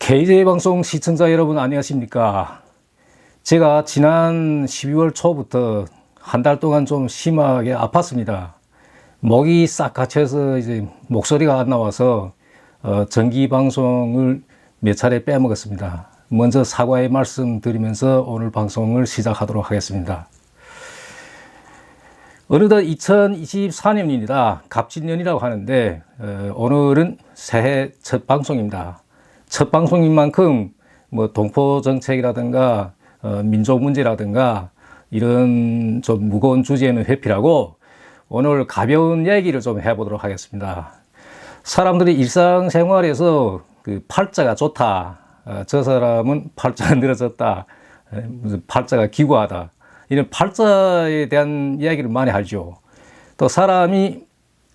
KJ방송 시청자 여러분 안녕하십니까. 제가 지난 12월 초부터 한 달 동안 좀 심하게 아팠습니다. 목이 싹 갇혀서 이제 목소리가 안 나와서 정기 방송을 몇 차례 빼먹었습니다. 먼저 사과의 말씀 드리면서 오늘 방송을 시작하도록 하겠습니다. 어느덧 2024년입니다. 갑진년이라고 하는데 오늘은 새해 첫 방송입니다. 첫 방송인 만큼 뭐 동포 정책이라든가 민족 문제라든가 이런 좀 무거운 주제는 회피하고 오늘 가벼운 얘기를 좀 해보도록 하겠습니다. 사람들이 일상생활에서 그 팔자가 좋다, 저 사람은 팔자가 늘어졌다, 무슨 팔자가 기구하다, 이런 팔자에 대한 이야기를 많이 하죠. 또 사람이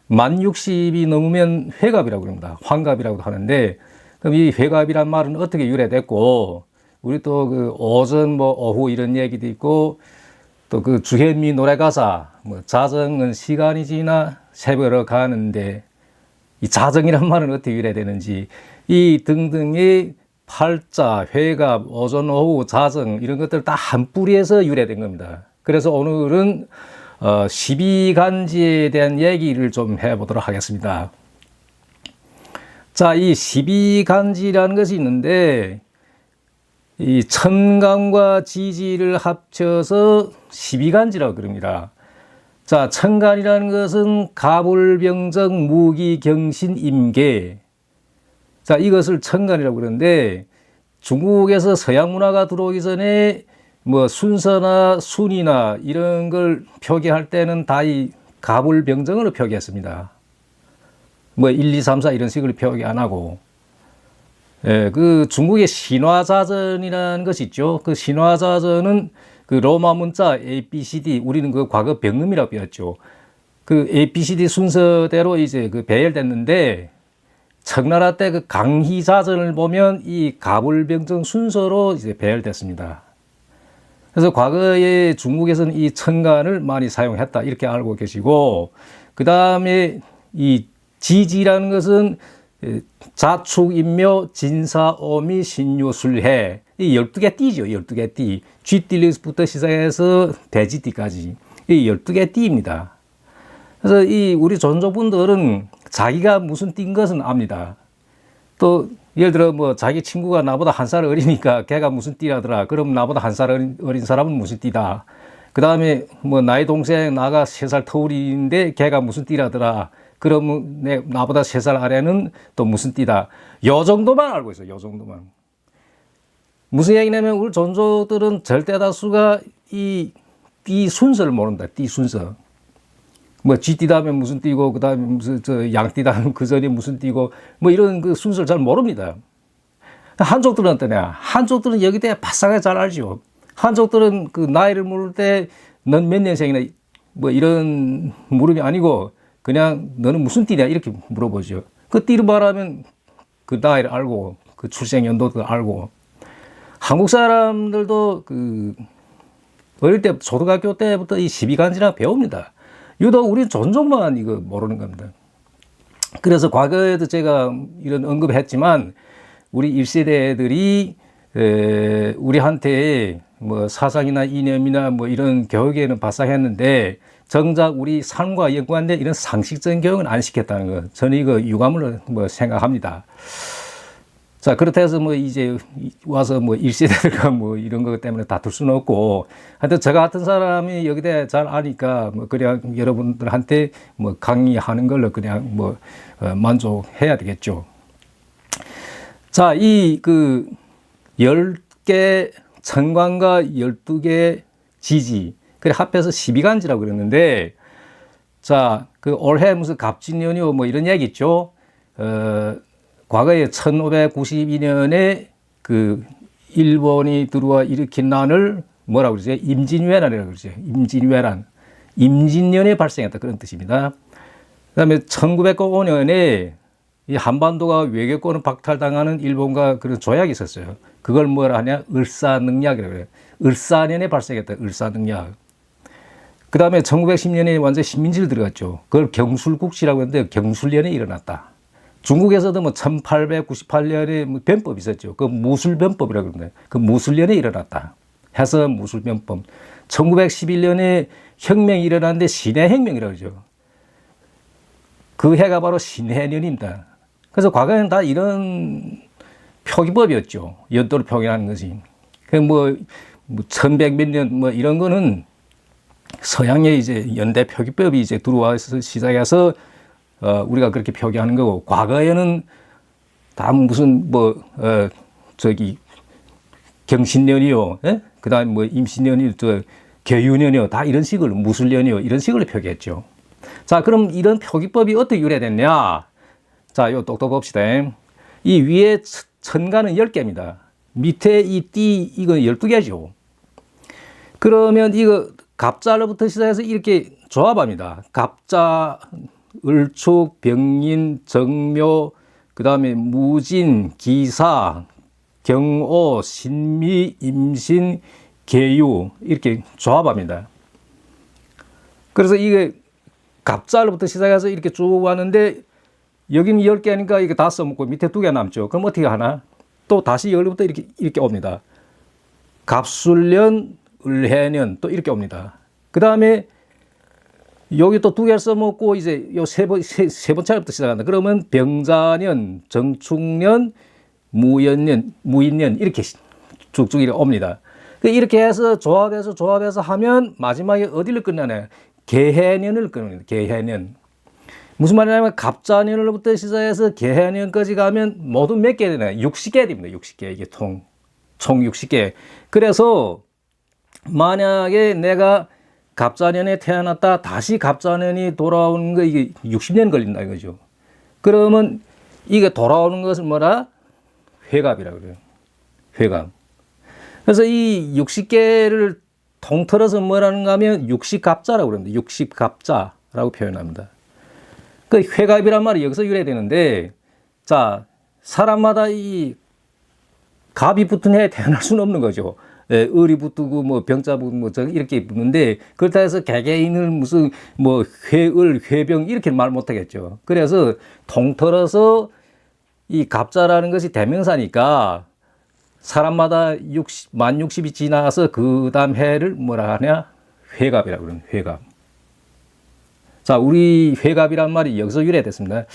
만 60이 넘으면 회갑이라고 합니다. 환갑이라고도 하는데, 그럼 이 회갑이란 말은 어떻게 유래됐고, 우리 또 그 오전 뭐 오후 이런 얘기도 있고, 또 그 주현미 노래 가사, 뭐 자정은 시간이 지나 새벽으로 가는데, 이 자정이란 말은 어떻게 유래되는지, 이 등등의 팔자, 회갑, 오전, 오후, 자정 이런 것들 다 한 뿌리에서 유래된 겁니다. 그래서 오늘은 12간지에 대한 얘기를 좀 해보도록 하겠습니다. 자, 이 12간지라는 것이 있는데 이 천간과 지지를 합쳐서 12간지라고 그럽니다. 자, 천간이라는 것은 가불병정, 무기, 경신, 임계. 자, 이것을 천간이라고 그러는데 중국에서 서양 문화가 들어오기 전에 뭐 순서나 순이나 이런 걸 표기할 때는 다 이 가불병정으로 표기했습니다. 뭐 1, 2, 3, 4 이런 식으로 표기 안 하고. 예, 그 중국의 신화자전이라는 것이 있죠. 그 신화자전은 그 로마 문자 ABCD, 우리는 그 과거 병음이라고 배웠죠. 그 ABCD 순서대로 이제 그 배열됐는데 청나라 때 그 강희자전을 보면 이 가불병정 순서로 이제 배열됐습니다. 그래서 과거에 중국에서는 이 천간을 많이 사용했다 이렇게 알고 계시고, 그 다음에 이 지지라는 것은 자축인묘 진사오미 신유술해 이 12개 띠죠. 12개 띠. 쥐띠부터 시작해서 돼지띠까지 이 12개 띠입니다. 그래서 이 우리 조선족분들은 자기가 무슨 띠인 것은 압니다. 또 예를 들어 뭐 자기 친구가 나보다 한 살 어리니까 걔가 무슨 띠라더라. 그럼 나보다 한 살 어린 사람은 무슨 띠다. 그 다음에 뭐 나의 동생 나가 3살 터울인데 걔가 무슨 띠라더라. 그러면 나보다 3살 아래는 또 무슨 띠다. 요 정도만 알고 있어요. 요 정도만. 무슨 얘기냐면 우리 조선족들은 절대 다수가 이 띠 순서를 모른다. 띠 순서. 뭐 쥐띠다 하면 무슨 띠고, 그 다음에 무슨 양띠다 하면 그 전에 무슨 띠고, 뭐 이런 그 순서를 잘 모릅니다. 한족들은 어떠냐? 한족들은 여기 대해 바싹하게 잘 알죠. 한족들은 그 나이를 물을 때 넌 몇 년생이나 뭐 이런 물음이 아니고 그냥 너는 무슨 띠냐 이렇게 물어보죠. 그 띠를 말하면 그 나이를 알고 그 출생 연도도 알고. 한국 사람들도 그 어릴 때 초등학교 때부터 이 12간지나 배웁니다. 유독 우리 조선족만 이거 모르는 겁니다. 그래서 과거에도 제가 이런 언급했지만 우리 1세대들이 우리한테 뭐 사상이나 이념이나 뭐 이런 교육에는 바싹했는데 정작 우리 삶과 연관된 이런 상식적인 교육은 안 시켰다는 거. 저는 이거 유감으로 뭐 생각합니다. 자, 그렇다 해서 뭐 이제 와서 뭐 1세대들과 뭐 이런 것 때문에 다툴 수는 없고, 하여튼 저 같은 사람이 여기다 잘 아니까 뭐 그냥 여러분들한테 뭐 강의하는 걸로 그냥 뭐 만족해야 되겠죠. 자, 이 그 10개 천간과 12개 지지, 그래 합해서 12간지라고 그랬는데, 자, 그 올해 무슨 갑진년이요 뭐 이런 얘기 있죠. 과거에 1592년에 그 일본이 들어와 일으킨 난을 뭐라고 그러죠? 임진왜란이라고 그러죠. 임진왜란. 임진년에 발생했다. 그런 뜻입니다. 그 다음에 1905년에 이 한반도가 외교권을 박탈당하는 일본과 그런 조약이 있었어요. 그걸 뭐라 하냐? 을사능약이라고 그래요. 을사년에 발생했다. 을사능약. 그 다음에 1910년에 완전 식민지를 들어갔죠. 그걸 경술국시라고 했는데 경술년에 일어났다. 중국에서도 뭐 1898년에 뭐 변법이 있었죠. 그 무술변법이라고 그러는데 그 무술년에 일어났다 해서 무술변법. 1911년에 혁명이 일어났는데 신해혁명이라고 그러죠. 그 해가 바로 신해년입니다. 그래서 과거에는 다 이런 표기법이었죠. 연도를 표기하는 것이. 뭐 1100 몇 년 뭐 이런 거는 서양의 이제 연대 표기법이 이제 들어와서 시작해서 우리가 그렇게 표기하는 거고, 과거에는 다 무슨 경신년이요, 예? 그 다음에 뭐 임신년이요, 계유년이요, 다 이런 식으로, 무술년이요, 이런 식으로 표기했죠. 자, 그럼 이런 표기법이 어떻게 유래됐냐? 자, 요 똑똑 봅시다. 이 위에 천가는 10개입니다. 밑에 이 띠, 이거 12개죠. 그러면 이거 갑자로부터 시작해서 이렇게 조합합니다. 갑자, 을축, 병인, 정묘, 그 다음에 무진, 기사, 경오, 신미, 임신, 계유 이렇게 조합합니다. 그래서 이게 갑자로부터 시작해서 이렇게 쭉 왔는데 여기는 10개니까 이게 다 써먹고 밑에 2개 남죠. 그럼 어떻게 하나? 또 다시 여기부터 이렇게 옵니다. 갑술년, 을해년 또 이렇게 옵니다. 그 다음에 여기 또 2개 써먹고 이제 요 세 번째부터 시작한다. 그러면 병자년, 정축년, 무인년 이렇게 쭉쭉 이렇게 옵니다. 이렇게 해서 조합해서 하면 마지막에 어디를 끝나냐? 개해년을 끝납니다. 개해년. 무슨 말이냐면 갑자년으로부터 시작해서 개해년까지 가면 모두 몇 개 되나요? 60개 됩니다. 60개. 이게 총 60개. 그래서 만약에 내가 갑자년에 태어났다 다시 갑자년이 돌아오는 거 이게 60년 걸린다 이거죠. 그러면 이게 돌아오는 것을 뭐라? 회갑이라고 그래요. 회갑. 그래서 이 60개를 통틀어서 뭐라는가 하면 60갑자라고 그럽니다. 60갑자라고 표현합니다. 그 회갑이란 말이 여기서 유래되는데, 자, 사람마다 이 갑이 붙은 해에 태어날 수는 없는 거죠. 예, 을이 붙고 뭐 병자 붙고 뭐 이렇게 붙는데, 그렇다 해서 개개인을 무슨 뭐 회을, 회병 이렇게 말 못하겠죠. 그래서 통틀어서 이 갑자라는 것이 대명사니까 사람마다 만 60이 지나서 그 다음 해를 뭐라 하냐? 회갑이라고 그러는 회갑. 자, 우리 회갑이란 말이 여기서 유래됐습니다.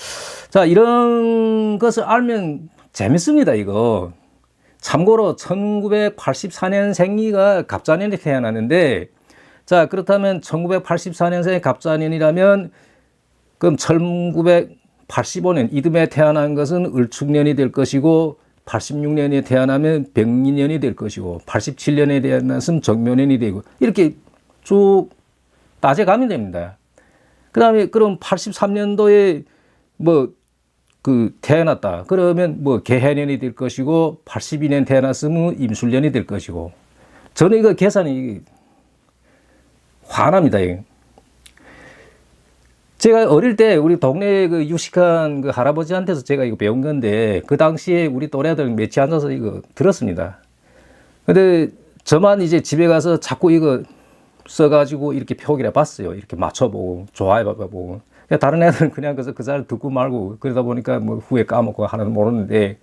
자, 이런 것을 알면 재밌습니다, 이거. 참고로 1984년생이가 갑자년에 태어났는데, 자, 그렇다면 1984년생이 갑자년이라면, 그럼 1985년 이듬해 태어난 것은 을축년이 될 것이고, 86년에 태어나면 병인년이 될 것이고, 87년에 태어나면 정묘년이 되고, 이렇게 쭉 따져가면 됩니다. 그 다음에 그럼 83년도에 태어났다. 그러면 개해년이 될 것이고, 82년 태어났으면 임술년이 될 것이고. 저는 이거 계산이 화납니다. 제가 어릴 때 우리 동네 그 유식한 그 할아버지한테서 제가 이거 배운 건데, 그 당시에 우리 또래들 몇이 앉아서 이거 들었습니다. 근데 저만 이제 집에 가서 자꾸 이거 써가지고 이렇게 표기를 해봤어요. 이렇게 맞춰보고, 좋아해봐보고. 다른 애들은 그냥 그 자리를 듣고 말고, 그러다 보니까 뭐 후에 까먹고 하나도 모르는데,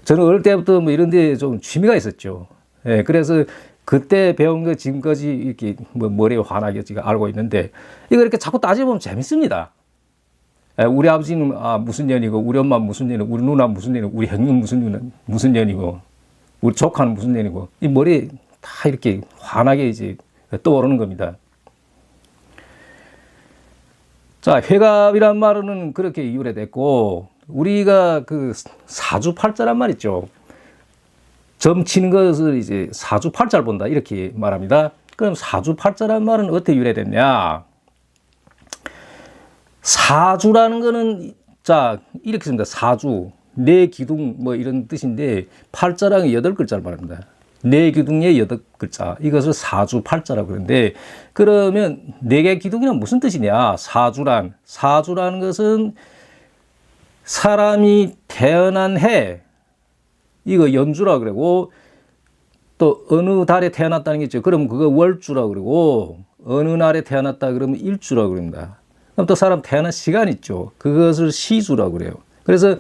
저는 어릴 때부터 뭐 이런 데 좀 취미가 있었죠. 예, 그래서 그때 배운 거 지금까지 이렇게 머리에 환하게 지금 알고 있는데, 이거 이렇게 자꾸 따져보면 재밌습니다. 예, 우리 아버지는 무슨 년이고, 우리 엄마 무슨 년이고, 우리 누나 무슨 년이고, 우리 형님 무슨 년이고, 우리 조카는 무슨 년이고, 이 머리에 다 이렇게 환하게 이제 떠오르는 겁니다. 자, 회갑이란 말은 그렇게 유래됐고, 우리가 그 사주팔자란 말 있죠. 점치는 것을 이제 사주팔자를 본다 이렇게 말합니다. 그럼 사주팔자란 말은 어떻게 유래됐냐? 사주라는 거는 자 이렇게 씁니다. 사주, 네 기둥 뭐 이런 뜻인데, 팔자라는 8글자를 말합니다. 네 기둥의 8글자, 이것을 사주팔자라고 그러는데, 그러면 4개 기둥이란 무슨 뜻이냐? 사주라는 것은 사람이 태어난 해, 이거 연주라고 그러고, 또 어느 달에 태어났다는 게 있죠. 그럼 그거 월주라고 그러고, 어느 날에 태어났다 그러면 일주라고 그럽니다. 그럼 또 사람 태어난 시간 있죠. 그것을 시주라고 그래요. 그래서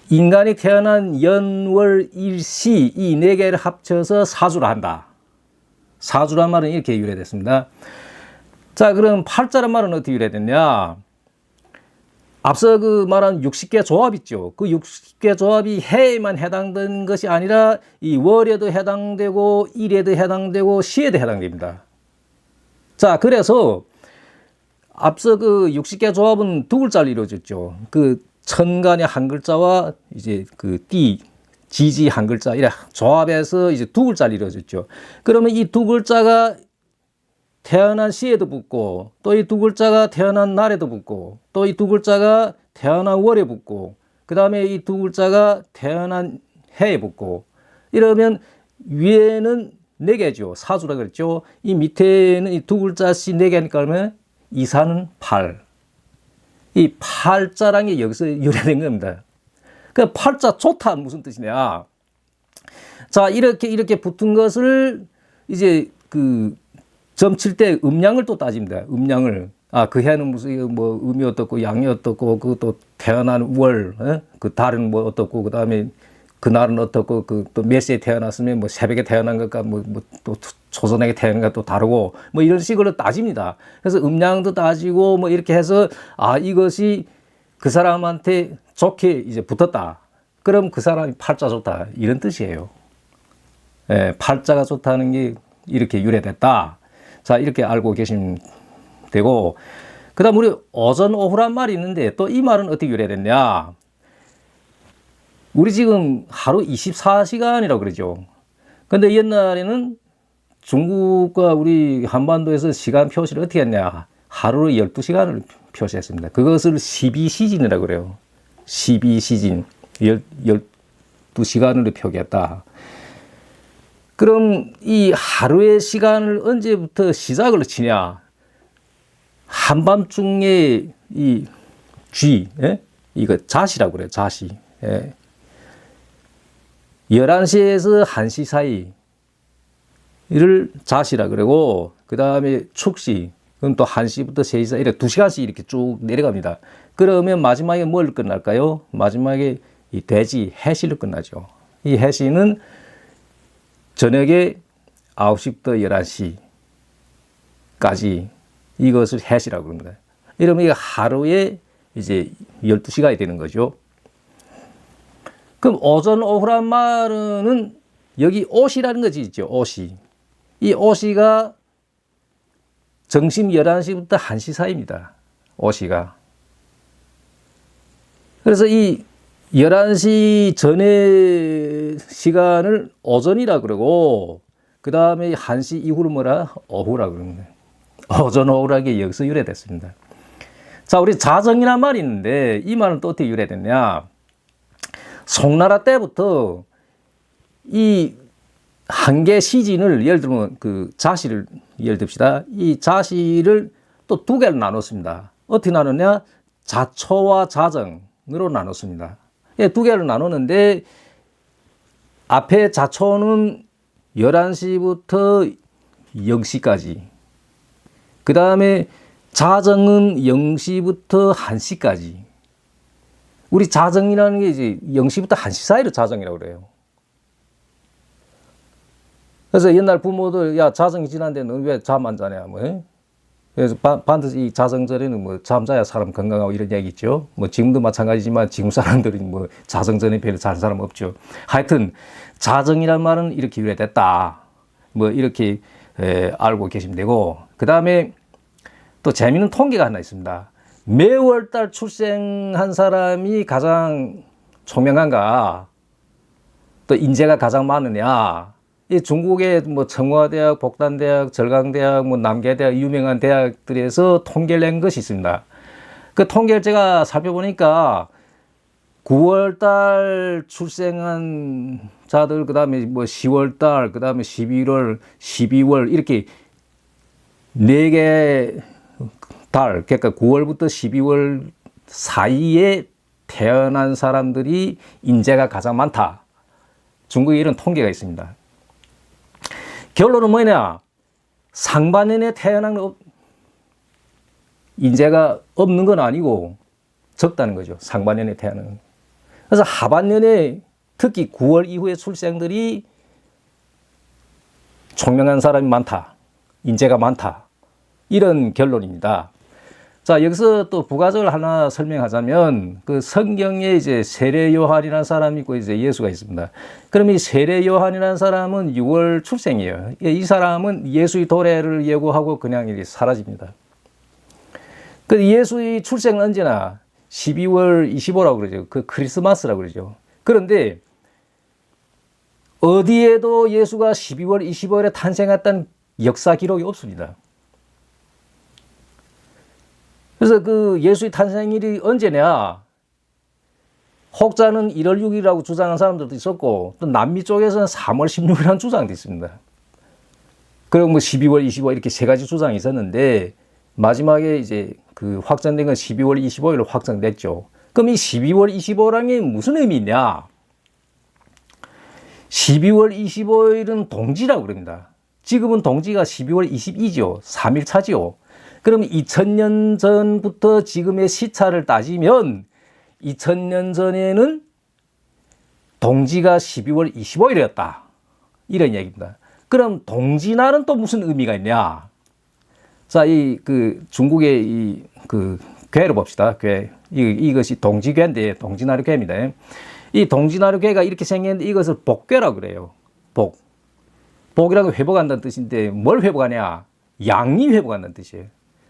인간이 태어난 연, 월, 일, 시 이 네 개를 합쳐서 사주라 한다. 사주란 말은 이렇게 유래됐습니다. 자, 그럼 팔자란 말은 어떻게 유래됐냐? 앞서 그 말한 60개 조합 있죠. 그 60개 조합이 해에만 해당되는 것이 아니라 이 월에도 해당되고 일에도 해당되고 시에도 해당됩니다. 자, 그래서 앞서 그 60개 조합은 두 글자로 이루어졌죠. 그 천간의 한 글자와 이제 그 띠, 지지 한 글자, 이래 조합해서 이제 두 글자로 이루어졌죠. 그러면 이 두 글자가 태어난 시에도 붙고, 또 이 두 글자가 태어난 날에도 붙고, 또 이 두 글자가 태어난 월에 붙고, 그 다음에 이 두 글자가 태어난 해에 붙고, 이러면 위에는 네 개죠. 사주라 그랬죠. 이 밑에는 이 두 글자씩 네 개니까 그러면 이사는 8. 이 팔자라는 게 여기서 유래된 겁니다. 그 팔자 좋다 무슨 뜻이냐? 자, 이렇게 붙은 것을 이제 그 점칠 때 음양을 또 따집니다. 음양을. 아, 그 해는 무슨 뭐 음이 어떻고 양이 어떻고 그 또 태어난 월, 그 달은 뭐 어떻고 그다음에 그 날은 어떻고 그 또 몇 시에 태어났으면 뭐 새벽에 태어난 것과 뭐 또 초저녁에 태어난 것도 다르고 뭐 이런 식으로 따집니다. 그래서 음양도 따지고 뭐 이렇게 해서 아, 이것이 그 사람한테 좋게 이제 붙었다. 그럼 그 사람이 팔자 좋다. 이런 뜻이에요. 예, 팔자가 좋다는 게 이렇게 유래됐다. 자, 이렇게 알고 계시면 되고, 그 다음 우리 오전, 오후란 말이 있는데 또 이 말은 어떻게 유래됐냐? 우리 지금 하루 24시간이라고 그러죠. 근데 옛날에는 중국과 우리 한반도에서 시간 표시를 어떻게 했냐? 하루로 12시간을 표시했습니다. 그것을 12시진이라고 그래요. 12시진. 12시간으로 표기했다. 그럼 이 하루의 시간을 언제부터 시작을 치냐? 한밤중에 이 쥐, 예? 이거 자시라고 그래요. 자시. 예. 11시에서 1시 사이를 자시라 그러고, 그 다음에 축시, 그럼 또 1시부터 3시 사이, 이렇게 2시간씩 이렇게 쭉 내려갑니다. 그러면 마지막에 뭘 끝날까요? 마지막에 이 돼지 해시로 끝나죠. 이 해시는 저녁에 9시부터 11시까지 이것을 해시라고 합니다. 이러면 이게 하루에 이제 12시간이 되는 거죠. 그럼 오전, 오후란 말은 여기 오시라는 것이 있죠. 오시. 이 오시가 정심 11시부터 1시 사이입니다. 오시가. 그래서 이 11시 전의 시간을 오전이라 그러고, 그 다음에 1시 이후를 뭐라? 오후라 그럽니다. 오전, 오후라는 게 여기서 유래됐습니다. 자, 우리 자정이란 말이 있는데, 이 말은 또 어떻게 유래됐냐? 송나라 때부터 이 한 개 시진을, 예를 들면 그 자시를 예를 듭시다. 이 자시를 또 두 개로 나눴습니다. 어떻게 나눴냐? 자초와 자정으로 나눴습니다. 예, 두 개를 나누는데, 앞에 자초는 11시부터 0시까지. 그 다음에 자정은 0시부터 1시까지. 우리 자정이라는 게 이제 0시부터 1시 사이로 자정이라고 그래요. 그래서 옛날 부모들, 야, 자정이 지났는데 너 왜 잠 안 자냐, 뭐. 그래서 반드시 이 자정 전에는 뭐 잠자야 사람 건강하고 이런 얘기 있죠. 뭐 지금도 마찬가지지만 지금 사람들이 뭐 자정 전에 별로 자는 사람 없죠. 하여튼 자정이란 말은 이렇게 유래됐다. 뭐 이렇게 알고 계시면 되고, 그 다음에 또 재미있는 통계가 하나 있습니다. 매월달 출생한 사람이 가장 총명한가? 또 인재가 가장 많으냐? 이 중국의 뭐 청와대학, 복단대학, 절강대학, 뭐 남계대학, 유명한 대학들에서 통계를 낸 것이 있습니다. 그 통계를 제가 살펴보니까 9월달 출생한 자들, 그 다음에 뭐 10월달, 그 다음에 11월, 12월, 이렇게 4개 달, 그러니까 9월부터 12월 사이에 태어난 사람들이 인재가 가장 많다. 중국에 이런 통계가 있습니다. 결론은 뭐냐? 상반년에 태어난 인재가 없는 건 아니고, 적다는 거죠. 상반년에 태어나는. 그래서 하반년에 특히 9월 이후의 출생들이 총명한 사람이 많다. 인재가 많다. 이런 결론입니다. 자, 여기서 또 부가적으로 하나 설명하자면, 그 성경에 이제 세례 요한이라는 사람이 있고 이제 예수가 있습니다. 그럼 이 세례 요한이라는 사람은 6월 출생이에요. 이 사람은 예수의 도래를 예고하고 그냥 이렇게 사라집니다. 그 예수의 출생은 언제나 12월 25라고 그러죠. 그 크리스마스라고 그러죠. 그런데 어디에도 예수가 12월 25일에 탄생했다는 역사 기록이 없습니다. 그래서 그 예수의 탄생일이 언제냐? 혹자는 1월 6일이라고 주장하는 사람들도 있었고, 또 남미 쪽에서는 3월 16일이라는 주장도 있습니다. 그리고 뭐 12월 25일 이렇게 세 가지 주장이 있었는데, 마지막에 이제 그 확정된 건 12월 25일로 확정됐죠. 그럼 이 12월 25라는 게 무슨 의미냐? 12월 25일은 동지라고 그럽니다. 지금은 동지가 12월 22죠. 3일 차지요. 그럼 2000년 전부터 지금의 시차를 따지면 2000년 전에는 동지가 12월 25일이었다. 이런 얘기입니다. 그럼 동지날은 또 무슨 의미가 있냐? 자, 중국의 괴를 봅시다. 괴. 이것이 동지괴인데, 동지나루 괴입니다. 이 동지나루 괴가 이렇게 생겼는데 이것을 복괴라고 그래요. 복이라고 회복한다는 뜻인데 뭘 회복하냐? 양이 회복한다는 뜻이에요.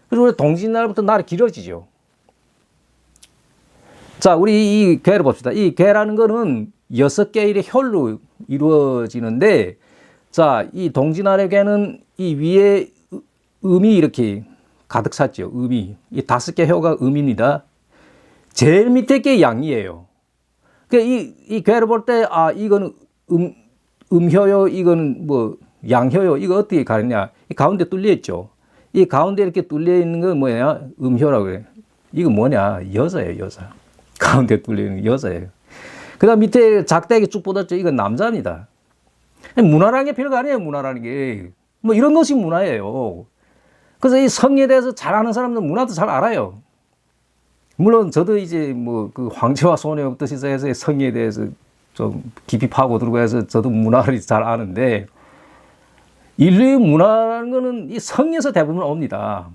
그래서 우리 동지날부터 날이 길어지죠. 자, 우리 이 괴를 봅시다. 이 괴라는 거는 6개일의 혈로 이루어지는데, 자, 이 동지날의 괴는 이 위에 음이 이렇게 가득 찼죠. 음이. 이 5개 혀가 음입니다. 제일 밑에 게 양이에요. 이 괴를 볼 때, 이거는 음혀요, 이거는 뭐 양혀요, 이거 어떻게 가느냐? 이 가운데 뚫려 있죠. 이 가운데 이렇게 뚫려 있는 건 뭐냐? 음혀라고 그래. 이거 뭐냐? 여자예요, 여자. 가운데 뚫려 있는 여자예요. 그 다음 밑에 작대기 쭉 뻗었죠. 이건 남자입니다. 문화라는 게 별거 아니에요, 문화라는 게. 뭐 이런 것이 문화예요. 그래서 이 성에 대해서 잘 아는 사람들은 문화도 잘 알아요. 물론 저도 이제 뭐 그 황제와 소녀부터 시작해서 성에 대해서 좀 깊이 파고들고 해서 저도 문화를 잘 아는데, 인류의 문화라는 거는 이 성에서 대부분 옵니다.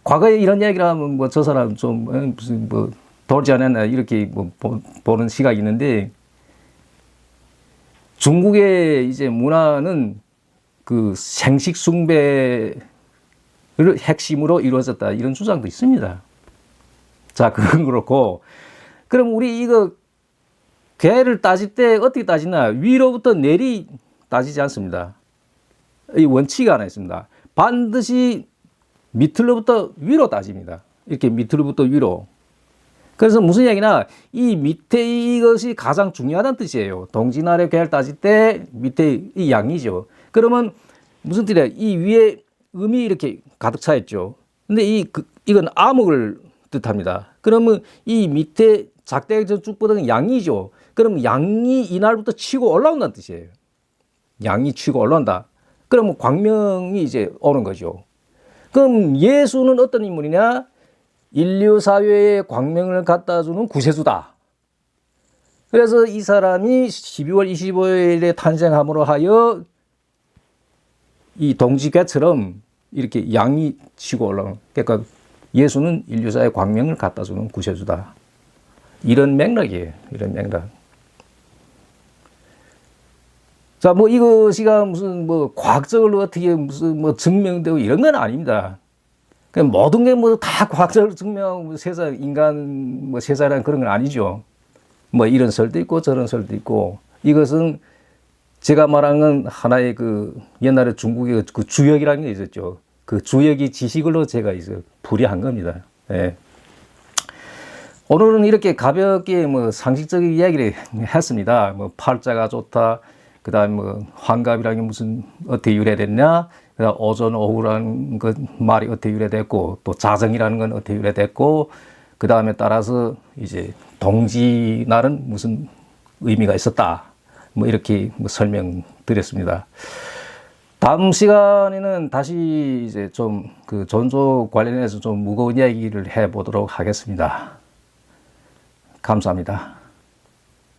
과거에 이런 이야기를 하면 뭐 저 사람 좀 무슨 뭐 돌지 않았나 이렇게 뭐 보는 시각이 있는데, 중국의 이제 문화는 그 생식 숭배를 핵심으로 이루어졌다 이런 주장도 있습니다. 자, 그건 그렇고, 그럼 우리 이거 괴를 따질 때 어떻게 따지나? 위로부터 내리 따지지 않습니다. 이 원칙이 하나 있습니다. 반드시 밑으로부터 위로 따집니다. 이렇게 밑으로부터 위로. 그래서 무슨 얘기나, 이 밑에 이것이 가장 중요하다는 뜻이에요. 동지날의 괴를 따질 때 밑에 이 양이죠. 그러면 무슨 뜻이야? 이 위에 음이 이렇게 가득 차 있죠. 근데 이건 암흑을 뜻합니다. 그러면 이 밑에 작대기에서 쭉 뻗은 양이죠. 그럼 양이 이날부터 치고 올라온다는 뜻이에요. 양이 치고 올라온다. 그러면 광명이 이제 오는 거죠. 그럼 예수는 어떤 인물이냐? 인류 사회에 광명을 갖다 주는 구세주다. 그래서 이 사람이 12월 25일에 탄생함으로 하여 이 동지괴처럼 이렇게 양이 치고 올라오는, 그러니까 예수는 인류사의 광명을 갖다 주는 구세주다. 이런 맥락이에요. 이런 맥락. 자, 뭐 이것이가 무슨 뭐 과학적으로 어떻게 무슨 뭐 증명되고 이런 건 아닙니다. 그냥 모든 게 뭐 다 과학적으로 증명하고 세상 인간 뭐 세상이라는 그런 건 아니죠. 뭐 이런 설도 있고 저런 설도 있고, 이것은 제가 말한 건 하나의 그 옛날에 중국의 그 주역이라는 게 있었죠. 그 주역이 지식으로 제가 이제 풀이한 겁니다. 예. 오늘은 이렇게 가볍게 뭐 상식적인 이야기를 했습니다. 뭐 팔자가 좋다. 그 다음에 뭐 환갑이라는 게 무슨 어떻게 유래됐냐. 그 다음 오전 오후라는 것 말이 어떻게 유래됐고, 또 자정이라는 건 어떻게 유래됐고, 그 다음에 따라서 이제 동지날은 무슨 의미가 있었다. 뭐 이렇게 뭐 설명드렸습니다. 다음 시간에는 다시 이제 좀 그 전조 관련해서 좀 무거운 이야기를 해보도록 하겠습니다. 감사합니다.